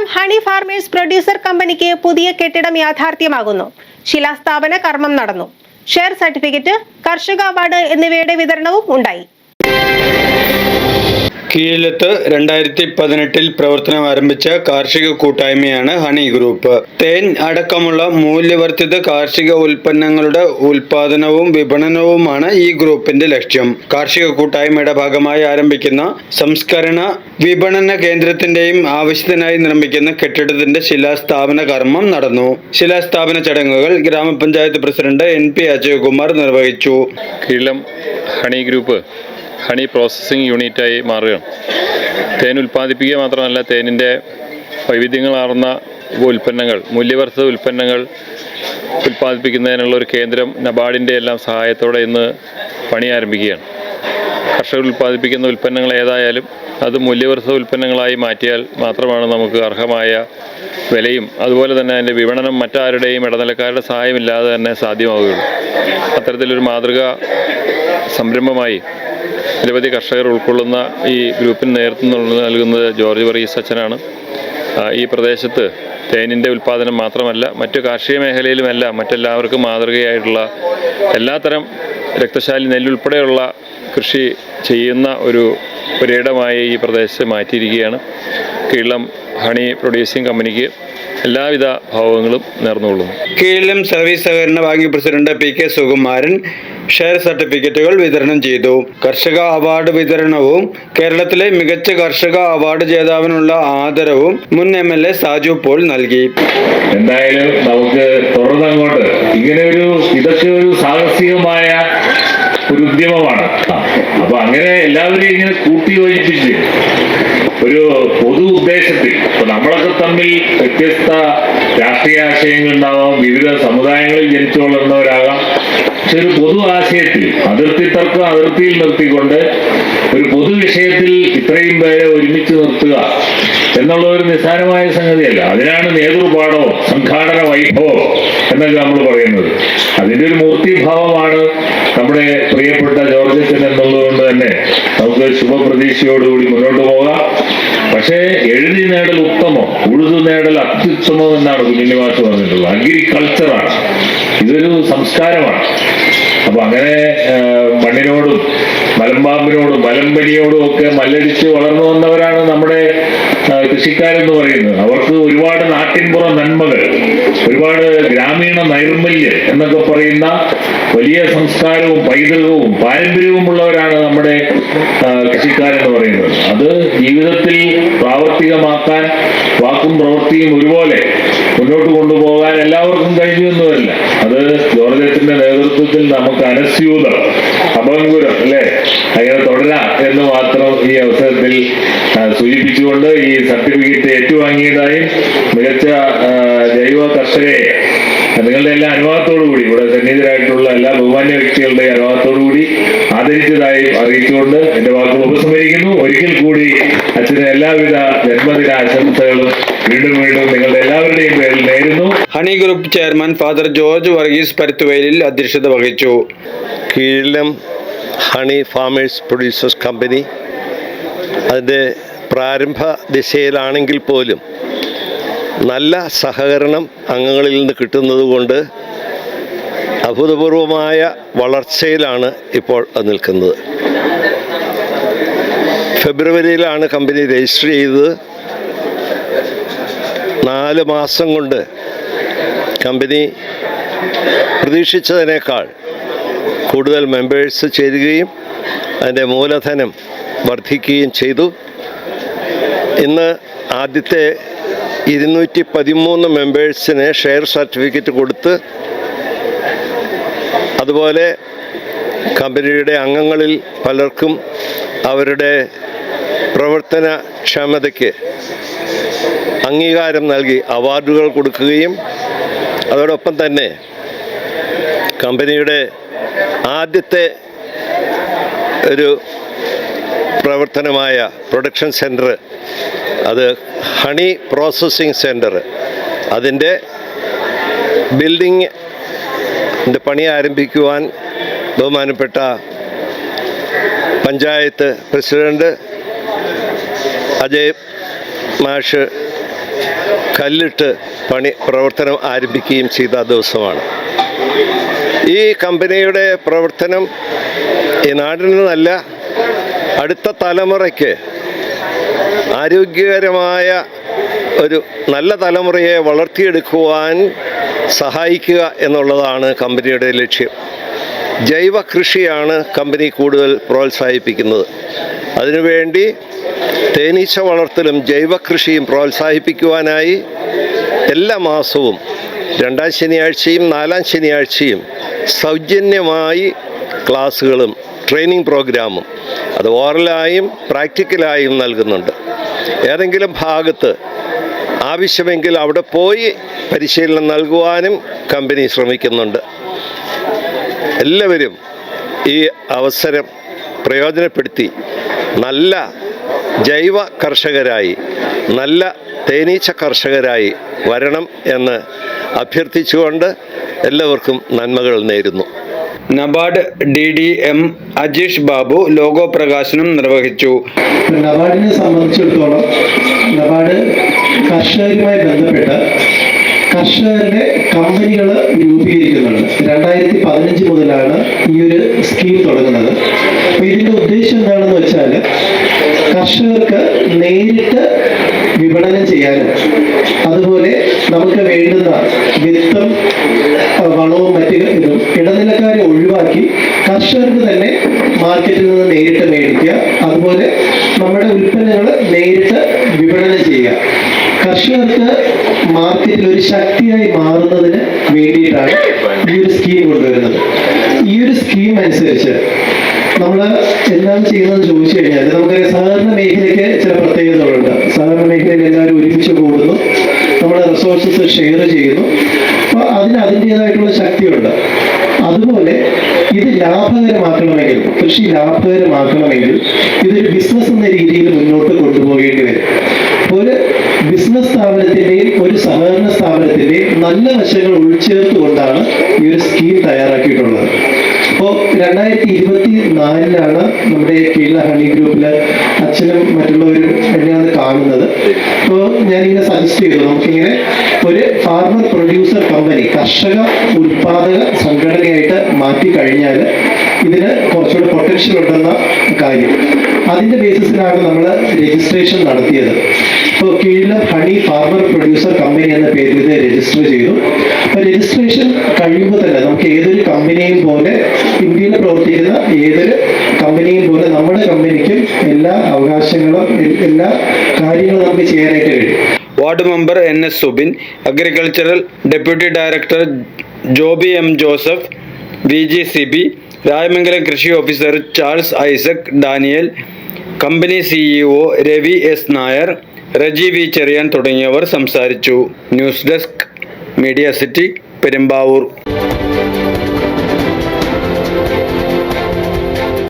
കീഴം honey farmers producer കമ്പനിക്ക് പുതിയ കെട്ടിടം യാഥാർത്ഥ്യമാകുന്നു. ശിലാസ്ഥാപന കർമ്മം നടന്നു. ഷെയർ സർട്ടിഫിക്കറ്റ്, കർഷക അവാർഡ് എന്നിവയുടെ വിതരണവും ഉണ്ടായി. കീഴത്ത് 2018 പ്രവർത്തനം ആരംഭിച്ച കാർഷിക കൂട്ടായ്മയാണ് ഹണി ഗ്രൂപ്പ്. തേൻ അടക്കമുള്ള മൂല്യവർദ്ധിത കാർഷിക ഉൽപ്പന്നങ്ങളുടെ ഉൽപാദനവും വിപണനവുമാണ് ഈ ഗ്രൂപ്പിന്റെ ലക്ഷ്യം. കാർഷിക കൂട്ടായ്മയുടെ ഭാഗമായി ആരംഭിക്കുന്ന സംസ്കരണ വിപണന കേന്ദ്രത്തിന്റെയും ആവശ്യത്തിനായി നിർമ്മിക്കുന്ന കെട്ടിടത്തിന്റെ ശിലാസ്ഥാപന കർമ്മം നടന്നു. ശിലാസ്ഥാപന ചടങ്ങുകൾ ഗ്രാമപഞ്ചായത്ത് പ്രസിഡന്റ് NP അജയകുമാർ നിർവഹിച്ചു. കീഴം ഹണി ഗ്രൂപ്പ് ഹണി പ്രോസസ്സിംഗ് യൂണിറ്റായി മാറുകയാണ്. തേൻ ഉൽപ്പാദിപ്പിക്കുക മാത്രമല്ല, തേനിൻ്റെ വൈവിധ്യങ്ങളാർന്ന ഉൽപ്പന്നങ്ങൾ, മൂല്യവർദ്ധിത ഉൽപ്പന്നങ്ങൾ ഉൽപ്പാദിപ്പിക്കുന്നതിനുള്ള ഒരു കേന്ദ്രം നബാർഡിൻ്റെ എല്ലാം സഹായത്തോടെ ഇന്ന് പണി ആരംഭിക്കുകയാണ്. കർഷകർ ഉൽപ്പാദിപ്പിക്കുന്ന ഉൽപ്പന്നങ്ങൾ ഏതായാലും അത് മൂല്യവർദ്ധിത ഉൽപ്പന്നങ്ങളായി മാറ്റിയാൽ മാത്രമാണ് നമുക്ക് അർഹമായ വിലയും അതുപോലെ തന്നെ അതിൻ്റെ വിപണനം മറ്റാരുടെയും ഇടനിലക്കാരുടെ സഹായമില്ലാതെ തന്നെ സാധ്യമാവുകയുള്ളൂ. അത്തരത്തിലൊരു മാതൃകാ സംരംഭമായി നിരവധി കർഷകർ ഉൾക്കൊള്ളുന്ന ഈ ഗ്രൂപ്പിന് നേതൃത്വം നൽകുന്നത് ജോർജ് വർഗീസ് അച്ഛനാണ്. ഈ പ്രദേശത്ത് തേനിൻ്റെ ഉൽപ്പാദനം മാത്രമല്ല, മറ്റു കാർഷിക മേഖലയിലുമെല്ലാം മറ്റെല്ലാവർക്കും മാതൃകയായിട്ടുള്ള എല്ലാത്തരം രക്തശാലി നെല്ലുൾപ്പെടെയുള്ള കൃഷി ചെയ്യുന്ന ഒരിടമായി ഈ പ്രദേശത്ത് മാറ്റിയിരിക്കുകയാണ്. കീഴം ഹണി പ്രൊഡ്യൂസിംഗ് കമ്പനിക്ക് എല്ലാവിധ ഭാവങ്ങളും നേർന്നുകൊള്ളുന്നു. കീഴം സർവീസ് സഹകരണ bank president PK Sukumaran share സർട്ടിഫിക്കറ്റുകൾ വിതരണം ചെയ്തു. കർഷക അവാർഡ് വിതരണവും കേരളത്തിലെ മികച്ച കർഷക അവാർഡ് ജേതാവിനുള്ള ആദരവും മുൻ MLA സാജു പോൾ നൽകി. എന്തായാലും നമുക്ക് തുടർന്നങ്ങോട്ട് ഇതൊക്കെ ഒരു സാഹസികമായ ഒരു ഉദ്യമമാണ്. അപ്പൊ അങ്ങനെ എല്ലാവരെയും ഇങ്ങനെ കൂട്ടിയോജിപ്പിച്ച് ഒരു പൊതു ഉദ്ദേശത്തിൽ, ഇപ്പൊ നമ്മളൊക്കെ തമ്മിൽ വ്യത്യസ്ത രാഷ്ട്രീയ ആശയങ്ങളുണ്ടാവാം, വിവിധ സമുദായങ്ങളിൽ ജനിച്ചു വളർന്നവരാകാം. പക്ഷെ ഒരു പൊതു ആശയത്തിൽ അതിർത്തിയിൽ നിർത്തിക്കൊണ്ട് ഒരു പൊതു വിഷയത്തിൽ ഇത്രയും പേരെ ഒരുമിച്ച് നിർത്തുക എന്നുള്ള ഒരു നിസ്സാരമായ സംഗതിയല്ല. അതിനാണ് നേതൃപാഠവും സംഘാടന വൈഭവം എന്നൊക്കെ നമ്മൾ പറയുന്നത്. അതിന്റെ ഒരു മൂർത്തിഭാവമാണ് നമ്മുടെ പ്രിയപ്പെട്ട ജോർജ് അച്ഛൻ എന്നുള്ളതുകൊണ്ട് തന്നെ നമുക്ക് ശുഭപ്രതീക്ഷയോടുകൂടി മുന്നോട്ട് പോകാം. പക്ഷേ എഴുതി നേടൽ ഉത്തമം, ഉഴുതു നേടൽ അത്യുത്തമം എന്നാണ് കുഞ്ഞുണ്ണിമാഷ് പറഞ്ഞിട്ടുള്ളത്. അഗ്രികൾച്ചറാണ്, ഇതൊരു സംസ്കാരമാണ്. അപ്പൊ അങ്ങനെ മണ്ണിനോടും മലമ്പാമ്പിനോടും മലമ്പനിയോടും ഒക്കെ മല്ലടിച്ച് വളർന്നു വന്നവരാണ് നമ്മുടെ കൃഷിക്കാരെന്ന് പറയുന്നത്. അവർക്ക് ഒരുപാട് നാട്ടിൻപുറ നന്മകൾ, ഒരുപാട് ഗ്രാമീണ നൈർമല്യം എന്നൊക്കെ പറയുന്ന വലിയ സംസ്കാരവും പൈതൃകവും പാരമ്പര്യവും ഉള്ളവരാണ് നമ്മുടെ കൃഷിക്കാരെന്ന് പറയുന്നത്. അത് ജീവിതത്തിൽ പ്രാവർത്തികമാക്കാൻ വാക്കും പ്രവൃത്തിയും ഒരുപോലെ മുന്നോട്ട് കൊണ്ടുപോകാൻ എല്ലാവർക്കും കഴിഞ്ഞുവെന്നുമല്ല. അത് ജോർജത്തിന്റെ നേതൃത്വത്തിൽ നമുക്ക് അനസ്യൂതം, അഭംഗുരം അങ്ങനെ തുടരാം എന്ന് മാത്രം ഈ അവസരത്തിൽ സൂചിപ്പിച്ചുകൊണ്ട് ഈ സർട്ടിഫിക്കറ്റ് ഏറ്റുവാങ്ങിയതായും മികച്ച ജൈവ കർഷകരെ നിങ്ങളുടെ എല്ലാ അനുവാദത്തോടുകൂടി, ഇവിടെ സന്നിഹിതരായിട്ടുള്ള എല്ലാ ബഹുമാന്യ വ്യക്തികളുടെ അനുവാദത്തോടുകൂടി ആദരിച്ചതായും അറിയിച്ചുകൊണ്ട് എന്റെ വാക്കുകൾ ഉപസംഹരിക്കുന്നു. ഒരിക്കൽ കൂടി അച്ഛന് എല്ലാവിധ ജന്മദിന ആശംസകളും വീണ്ടും നിങ്ങളുടെ എല്ലാവരുടെയും പേരിൽ നേരുന്നു. Honey group chairman father George Varghese Paruthuvayalil അധ്യക്ഷത വഹിച്ചു. Keezham honey farmers producers company അതിൻ്റെ പ്രാരംഭ ദിശയിലാണെങ്കിൽ പോലും നല്ല സഹകരണം അംഗങ്ങളിൽ നിന്ന് കിട്ടുന്നത് കൊണ്ട് അഭൂതപൂർവമായ വളർച്ചയിലാണ് ഇപ്പോൾ നിൽക്കുന്നത്. ഫെബ്രുവരിയിലാണ് കമ്പനി രജിസ്റ്റർ ചെയ്തത്. 4 മാസം കൊണ്ട് കമ്പനി പ്രതീക്ഷിച്ചതിനേക്കാൾ കൂടുതൽ മെമ്പേഴ്സ് ചേരുകയും അതിൻ്റെ മൂലധനം വർദ്ധിക്കുകയും ചെയ്തു. ഇന്ന് ആദ്യത്തെ 213 മെമ്പേഴ്സിന് ഷെയർ സർട്ടിഫിക്കറ്റ് കൊടുത്ത്, അതുപോലെ കമ്പനിയുടെ അംഗങ്ങളിൽ പലർക്കും അവരുടെ പ്രവർത്തനക്ഷമതയ്ക്ക് അംഗീകാരം നൽകി അവാർഡുകൾ കൊടുക്കുകയും അതോടൊപ്പം തന്നെ കമ്പനിയുടെ ആദ്യത്തെ ഒരു പ്രവർത്തനമായ പ്രൊഡക്ഷൻ സെൻറ്റർ, അത് ഹണി പ്രോസസ്സിംഗ് സെൻറ്റർ, അതിൻ്റെ ബിൽഡിങ്ങിൻ്റെ പണി ആരംഭിക്കുവാൻ ബഹുമാനപ്പെട്ട പഞ്ചായത്ത് പ്രസിഡന്റ് അജയ് മാഷ് കല്ലിട്ട് പ്രവർത്തനം ആരംഭിക്കുകയും ചെയ്ത ദിവസമാണ്. ഈ കമ്പനിയുടെ പ്രവർത്തനം ഈ നാടിൽ നിന്നല്ല, അടുത്ത തലമുറയ്ക്ക് ആരോഗ്യകരമായ ഒരു നല്ല തലമുറയെ വളർത്തിയെടുക്കുവാൻ സഹായിക്കുക എന്നുള്ളതാണ് കമ്പനിയുടെ ലക്ഷ്യം. ജൈവ കൃഷിയാണ് കമ്പനി കൂടുതൽ പ്രോത്സാഹിപ്പിക്കുന്നത്. അതിനുവേണ്ടി തേനീച്ച വളർത്തലും ജൈവ കൃഷിയും പ്രോത്സാഹിപ്പിക്കുവാനായി എല്ലാ മാസവും 2-ാം ശനിയാഴ്ചയും 4-ാം ശനിയാഴ്ചയും സൗജന്യമായി ക്ലാസ്സുകളും ട്രെയിനിങ് പ്രോഗ്രാമും അത് ഓറലായും പ്രാക്ടിക്കലായും നൽകുന്നുണ്ട്. ഏതെങ്കിലും ഭാഗത്ത് ആവശ്യമെങ്കിൽ അവിടെ പോയി പരിശീലനം നൽകുവാനും കമ്പനി ശ്രമിക്കുന്നുണ്ട്. എല്ലാവരും ഈ അവസരം പ്രയോജനപ്പെടുത്തി നല്ല ജൈവ കർഷകരായി, നല്ല തേനീച്ച കർഷകരായി വരണം എന്ന് അഭ്യർത്ഥിച്ചുകൊണ്ട് എല്ലാവർക്കും നന്മകൾ നേരുന്നു. NABARD DDM Ajeesh Babu logo പ്രകാശനം നിർവഹിച്ചു. നബാർഡിനെ സംബന്ധിച്ചിടത്തോളം നബാർഡ് കർഷകരുമായി ബന്ധപ്പെട്ട് കർഷകരുടെ കമ്പനികൾ രൂപീകരിക്കുന്നുണ്ട്. 2015 മുതലാണ് ഈ ഒരു സ്കീം തുടങ്ങുന്നത്. അപ്പോൾ ഇതിൻ്റെ ഉദ്ദേശം എന്താണെന്ന് വെച്ചാൽ കർഷകർക്ക് നേരിട്ട് വിപണനം ചെയ്യാനും അതുപോലെ നമുക്ക് വേണ്ടുന്ന വിത്തും വളവും മറ്റു ഇതും ഇടനിലക്കാരെ ഒഴിവാക്കി കർഷകർക്ക് തന്നെ മാർക്കറ്റിൽ നിന്ന് നേരിട്ട് മേടിക്കുക, അതുപോലെ നമ്മുടെ ഉൽപ്പന്നങ്ങൾ നേരിട്ട് വിപണനം ചെയ്യുക. കർഷകർക്ക് മാർക്കറ്റിൽ ഒരു ശക്തിയായി മാറുന്നതിന് വേണ്ടിയിട്ടാണ് ഈ ഒരു സ്കീം കൊണ്ടുവരുന്നത്. ഈ ഒരു സ്കീം അനുസരിച്ച് നമ്മൾ എന്താണ് ചെയ്യുന്നതെന്ന് ചോദിച്ചു കഴിഞ്ഞാൽ നമുക്കറിയാം സഹകരണ മേഖലയ്ക്ക് ചില പ്രത്യേകതകളുണ്ട്. സഹകരണ മേഖലയിൽ എല്ലാവരും ഒരുമിച്ച് കൂടുന്നു, നമ്മുടെ റിസോഴ്സസ് ഷെയർ ചെയ്യുന്നു. അപ്പോൾ അതിന് അതിൻ്റെതായിട്ടുള്ള ശക്തിയുണ്ട്. അതുപോലെ ഇത് ലാഭകരമാക്കണമെങ്കിൽ, കൃഷി ലാഭകരമാക്കണമെങ്കിൽ ഇതൊരു ബിസിനസ് എന്ന രീതിയിൽ മുന്നോട്ട് കൊണ്ടുപോകേണ്ടി വരും. ഒരു ബിസിനസ് സ്ഥാപനത്തിൻ്റെയും ഒരു സഹകരണ സ്ഥാപനത്തിൻ്റെയും നല്ല വശങ്ങൾ ഉൾച്ചേർത്തുകൊണ്ടാണ് ഈ ഒരു സ്കീം തയ്യാറാക്കിയിട്ടുള്ളത്. അപ്പോൾ 2024 നമ്മുടെ കേരള ഹണി ഗ്രൂപ്പിൽ അച്ഛനും മറ്റുള്ളവരും എന്നെയാണ് കാണുന്നത്. അപ്പോൾ ഞാനിങ്ങനെ സജസ്റ്റ് ചെയ്തു നമുക്കിങ്ങനെ ഒരു ഫാർമർ പ്രൊഡ്യൂസർ കമ്പനി, കർഷക ഉൽപാദക സംഘടനയായിട്ട് മാറ്റി കഴിഞ്ഞാൽ ഇതിന് കുറച്ചുകൂടി പൊട്ടൻഷ്യൽ ഉണ്ടെന്ന കാര്യം. അതിൻ്റെ ബേസിസിലാണ് നമ്മൾ രജിസ്ട്രേഷൻ നടത്തിയത്. ഇപ്പോൾ കീഴിലും ഹണി ഫാർമർ പ്രൊഡ്യൂസർ കമ്പനി എന്ന പേരിൽ ഇത് രജിസ്റ്റർ ചെയ്തു. അപ്പോൾ രജിസ്ട്രേഷൻ കഴിയുമ്പോൾ തന്നെ നമുക്ക് ഏതൊരു കമ്പനിയും പോലെ, ഇന്ത്യയിൽ പ്രവർത്തിക്കുന്ന ഏതൊരു കമ്പനിയും പോലെ നമ്മുടെ കമ്പനിക്കും എല്ലാ അവകാശങ്ങളും എല്ലാ കാര്യങ്ങളും നമുക്ക് ചെയ്യാനായിട്ട് കഴിയും. Ward member NS Subin, agricultural deputy director Joby M Joseph, VG Sibi, Rayamangalam കൃഷി officer Charles Isaac Daniel, company CEO Ravi S Nair, Reji V Cherian തുടങ്ങിയവർ സംസാരിച്ചു. News desk media city, Perumbavoor.